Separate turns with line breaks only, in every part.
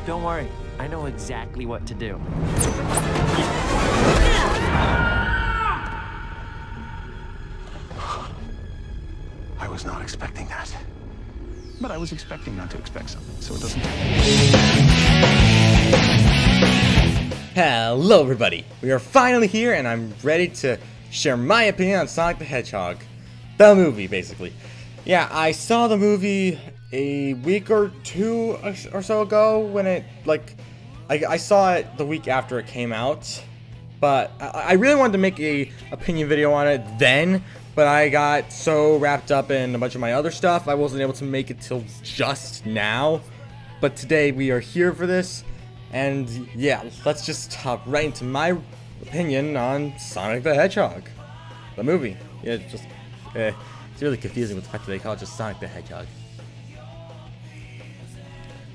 Don't worry, I know exactly what to do.
I was not expecting that. But I was expecting not to expect something, so it doesn't...
Hello everybody, we are finally here and I'm ready to share my opinion on Sonic the Hedgehog. The movie, basically. Yeah, I saw the movie a week or two or so ago when it, I saw it the week after it came out. But I really wanted to make a opinion video on it then, but I got so wrapped up in a bunch of my other stuff, I wasn't able to make it till just now. But today we are here for this, and yeah, let's just hop right into my opinion on Sonic the Hedgehog, the movie. Yeah, it's really confusing with the fact that they call it just Sonic the Hedgehog.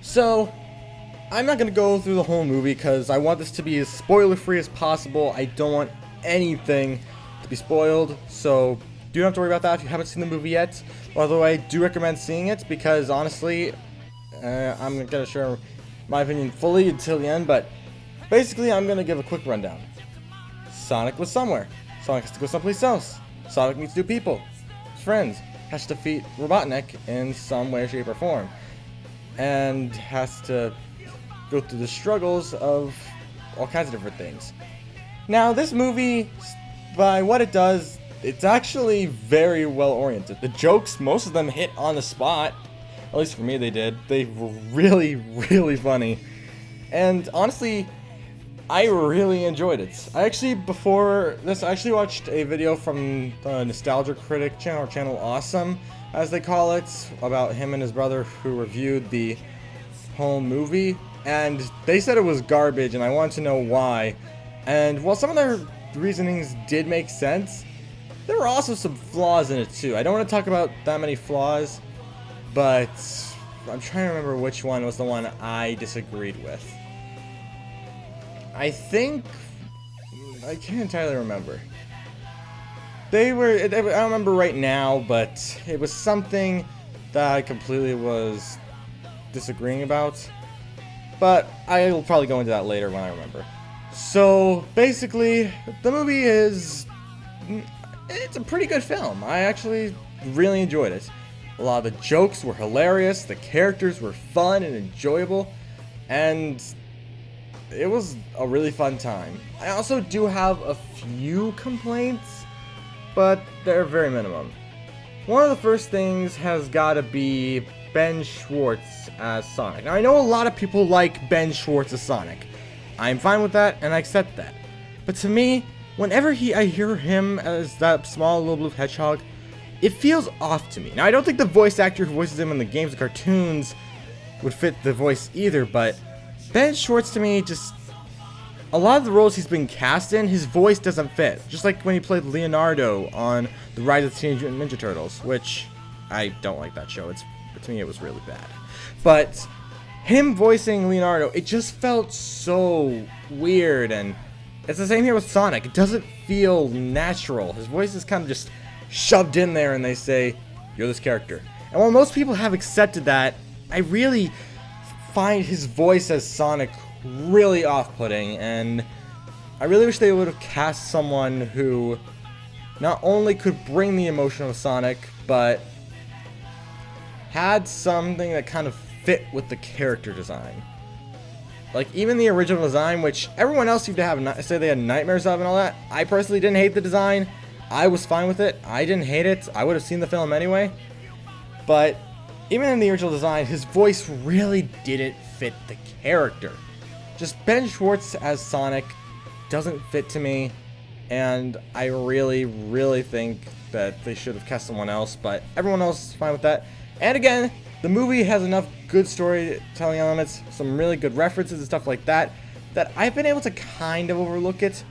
So, I'm not going to go through the whole movie because I want this to be as spoiler-free as possible. I don't want anything to be spoiled, so you don't have to worry about that if you haven't seen the movie yet. Although I do recommend seeing it because, honestly, I'm going to share my opinion fully until the end, but basically I'm going to give a quick rundown. Sonic was somewhere. Sonic has to go someplace else. Sonic meets new people. His friends. Has to defeat Robotnik in some way, shape, or form. And has to go through the struggles of all kinds of different things. Now, this movie, by what it does, it's actually very well oriented. The jokes, most of them hit on the spot. At least for me, they did. They were really, really funny. And honestly, I really enjoyed it. Before this, I actually watched a video from the Nostalgia Critic channel, or Channel Awesome, as they call it, about him and his brother who reviewed the whole movie. And they said it was garbage, and I wanted to know why. And while some of their reasonings did make sense, there were also some flaws in it too. I don't want to talk about that many flaws, but I'm trying to remember which one was the one I disagreed with. I can't entirely remember. I don't remember right now, but it was something that I completely was disagreeing about. But I'll probably go into that later when I remember. So, basically, the movie it's a pretty good film. I actually really enjoyed it. A lot of the jokes were hilarious, the characters were fun and enjoyable, and it was a really fun time. I also do have a few complaints, but they're very minimum. One of the first things has got to be Ben Schwartz as Sonic. Now, I know a lot of people like Ben Schwartz as Sonic. I'm fine with that, and I accept that. But to me, whenever I hear him as that small little blue hedgehog, it feels off to me. Now, I don't think the voice actor who voices him in the games and cartoons would fit the voice either, but Ben Schwartz to me just... A lot of the roles he's been cast in, his voice doesn't fit. Just like when he played Leonardo on The Rise of the Teenage Mutant Ninja Turtles, which I don't like that show. To me, it was really bad. But him voicing Leonardo, it just felt so weird, and it's the same here with Sonic. It doesn't feel natural. His voice is kind of just shoved in there, and they say, "You're this character." And while most people have accepted that, I really find his voice as Sonic really off-putting, and I really wish they would have cast someone who not only could bring the emotion of Sonic, but had something that kind of fit with the character design. Like, even the original design, which everyone else seemed to have say they had nightmares of and all that, I personally didn't hate the design. I was fine with it. I didn't hate it. I would have seen the film anyway. But even in the original design, his voice really didn't fit the character. Just Ben Schwartz as Sonic doesn't fit to me, and I really, really think that they should have cast someone else, but everyone else is fine with that. And again, the movie has enough good storytelling elements, some really good references and stuff like that, that I've been able to kind of overlook it.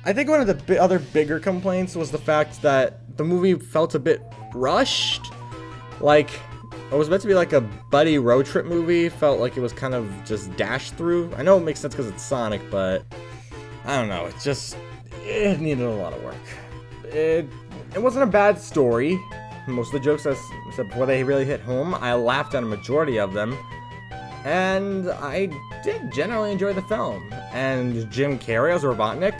I think one of the other bigger complaints was the fact that the movie felt a bit rushed. Like, it was meant to be like a buddy road trip movie, felt like it was kind of just dashed through. I know it makes sense because it's Sonic, but I don't know, it needed a lot of work. It wasn't a bad story. Most of the jokes, except before they really hit home, I laughed at a majority of them. and I did generally enjoy the film. And Jim Carrey as Robotnik,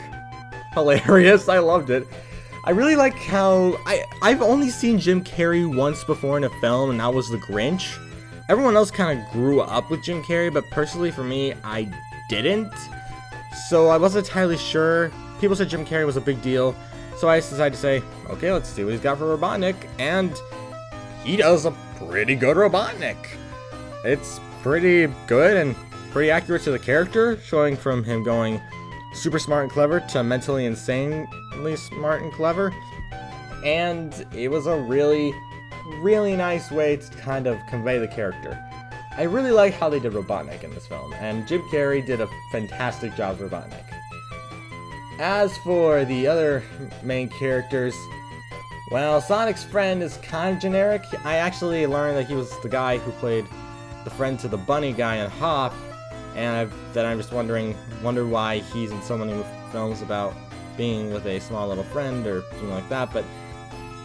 hilarious. I loved it. I really like how I've only seen Jim Carrey once before in a film, and that was The Grinch. Everyone else kind of grew up with Jim Carrey, but personally for me, I didn't. So I wasn't entirely sure. People said Jim Carrey was a big deal, so I decided to say, okay, let's see what he's got for Robotnik, and he does a pretty good Robotnik. It's pretty good and pretty accurate to the character, showing from him going super smart and clever to mentally insanely smart and clever. And it was a really, really nice way to kind of convey the character. I really like how they did Robotnik in this film, and Jim Carrey did a fantastic job as Robotnik. As for the other main characters, well, Sonic's friend is kind of generic. I actually learned that he was the guy who played the friend to the bunny guy in Hop, and I'm just wonder why he's in so many films about being with a small little friend or something like that. But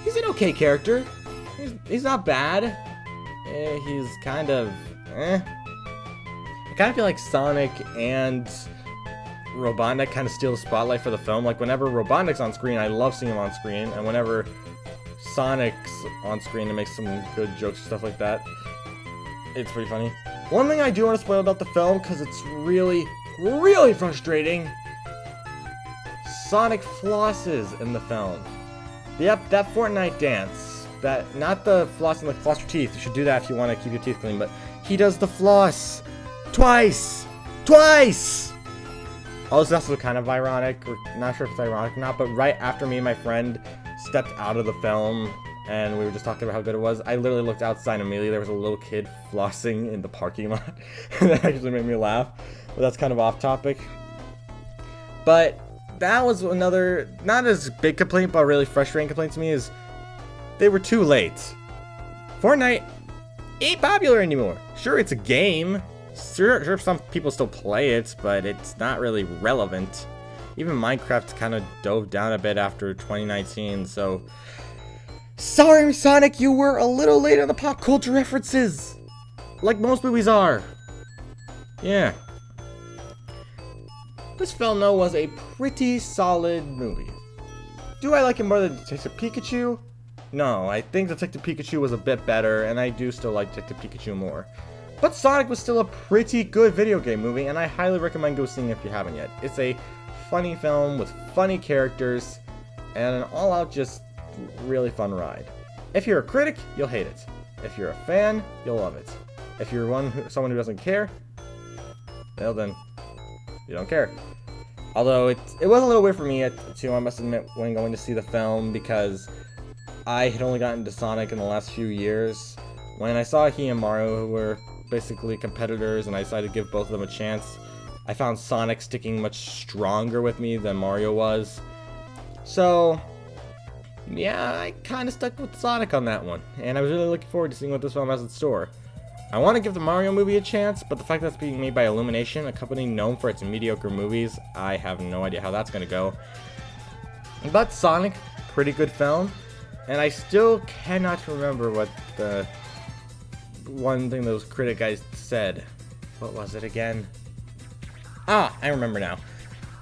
he's an okay character. He's not bad. He's kind of I kind of feel like Sonic and Robotnik kind of steal the spotlight for the film. Like whenever Robotnik's on screen, I love seeing him on screen, and whenever Sonic's on screen, it makes some good jokes and stuff like that. It's pretty funny. One thing I do want to spoil about the film, because it's really, really frustrating. Sonic flosses in the film. Yep, that Fortnite dance. Not the floss and the floss your teeth. You should do that if you want to keep your teeth clean, but he does the floss. Twice! Twice! Oh, this is also kind of ironic. We're not sure if it's ironic or not, but right after me and my friend stepped out of the film, and we were just talking about how good it was, I literally looked outside and immediately there was a little kid flossing in the parking lot. That actually made me laugh. But that's kind of off topic. But that was another, not as big complaint, but really frustrating complaint to me, is they were too late. Fortnite ain't popular anymore. Sure, it's a game. Sure, some people still play it, but it's not really relevant. Even Minecraft kind of dove down a bit after 2019, so sorry, Sonic, you were a little late on the pop culture references, like most movies are. Yeah. This film, though, was a pretty solid movie. Do I like it more than Detective Pikachu? No, I think Detective Pikachu was a bit better, and I do still like Detective Pikachu more. But Sonic was still a pretty good video game movie, and I highly recommend go seeing it if you haven't yet. It's a funny film with funny characters, and an all-out just really fun ride. If you're a critic, you'll hate it. If you're a fan, you'll love it. If you're someone who doesn't care, well then, you don't care. Although it was a little weird for me too, I must admit, when going to see the film, because I had only gotten to Sonic in the last few years. When I saw he and Mario, who were basically competitors, and I decided to give both of them a chance, I found Sonic sticking much stronger with me than Mario was. So yeah, I kind of stuck with Sonic on that one, and I was really looking forward to seeing what this film has in store. I want to give the Mario movie a chance, but the fact that it's being made by Illumination, a company known for its mediocre movies, I have no idea how that's going to go. But Sonic, pretty good film, and I still cannot remember what the one thing those critic guys said. What was it again? Ah, I remember now.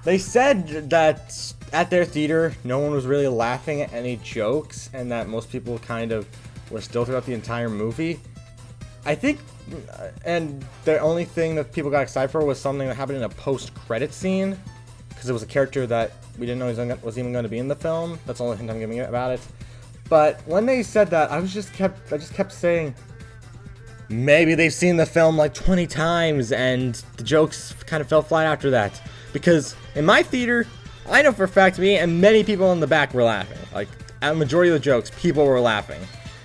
They said that at their theater, no one was really laughing at any jokes, and that most people kind of were still throughout the entire movie. I think, and the only thing that people got excited for was something that happened in a post-credit scene, because it was a character that we didn't know was even going to be in the film. That's the only hint I'm giving about it. But when they said that, I just kept saying, maybe they've seen the film like 20 times and the jokes kind of fell flat after that. Because in my theater, I know for a fact me and many people in the back were laughing. Like, at the majority of the jokes, people were laughing.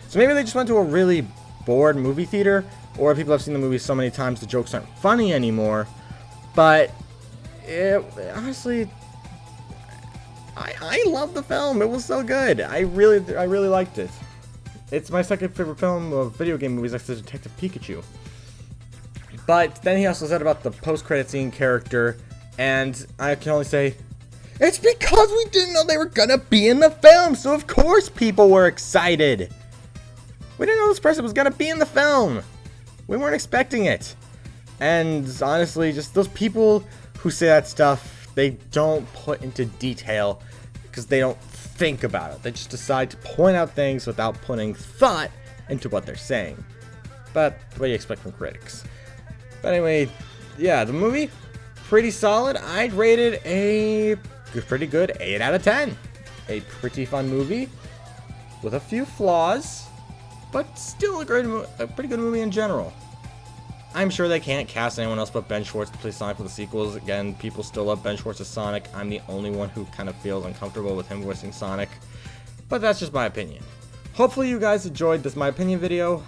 So maybe they just went to a really bored movie theater, or people have seen the movie so many times the jokes aren't funny anymore. But honestly, I love the film. It was so good. I really liked it. It's my second favorite film of video game movies next to Detective Pikachu. But then he also said about the post-credit scene character, and I can only say, it's because we didn't know they were gonna be in the film, so of course people were excited. We didn't know this person was gonna be in the film. We weren't expecting it. And honestly, just those people who say that stuff, they don't put into detail because they don't think about it. They just decide to point out things without putting thought into what they're saying. But what do you expect from critics? But anyway, yeah, the movie, pretty solid. I'd rate it a pretty good 8 out of 10. A pretty fun movie with a few flaws, but still a pretty good movie in general. I'm sure they can't cast anyone else but Ben Schwartz to play Sonic for the sequels. Again, people still love Ben Schwartz as Sonic. I'm the only one who kind of feels uncomfortable with him voicing Sonic. But that's just my opinion. Hopefully you guys enjoyed this My Opinion video.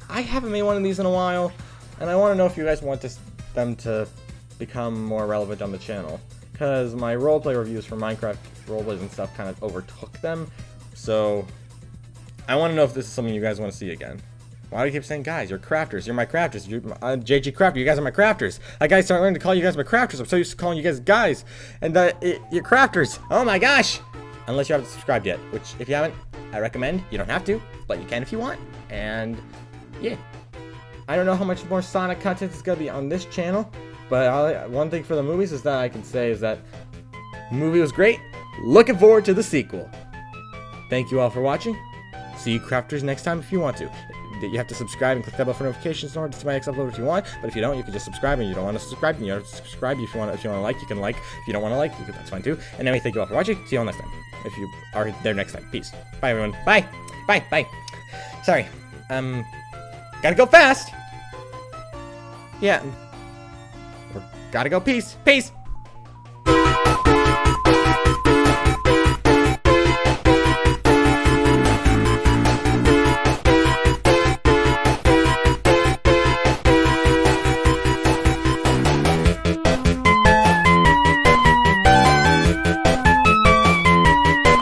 I haven't made one of these in a while, and I want to know if you guys want them to become more relevant on the channel. Because my roleplay reviews for Minecraft roleplays and stuff kind of overtook them. So I want to know if this is something you guys want to see again. Why do you keep saying guys? You're crafters. You're my crafters. You're JG Crafter. You guys are my crafters. I guys start learning to call you guys my crafters. I'm so used to calling you guys guys. And you're crafters. Oh my gosh. Unless you haven't subscribed yet. Which, if you haven't, I recommend. You don't have to, but you can if you want. And yeah. I don't know how much more Sonic content is going to be on this channel. But one thing for the movies is that I can say is that the movie was great. Looking forward to the sequel. Thank you all for watching. See you crafters next time if you want to. You have to subscribe and click that bell for notifications in order to see my next upload if you want. But if you don't, you can just subscribe. And you don't want to subscribe, and you don't have to subscribe. If you want to like, you can like. If you don't want to like, that's fine too. And anyway, thank you all for watching. See you all next time. If you are there next time. Peace. Bye everyone. Bye. Bye. Bye. Sorry. Gotta go fast. Yeah. Gotta go. Peace. Peace.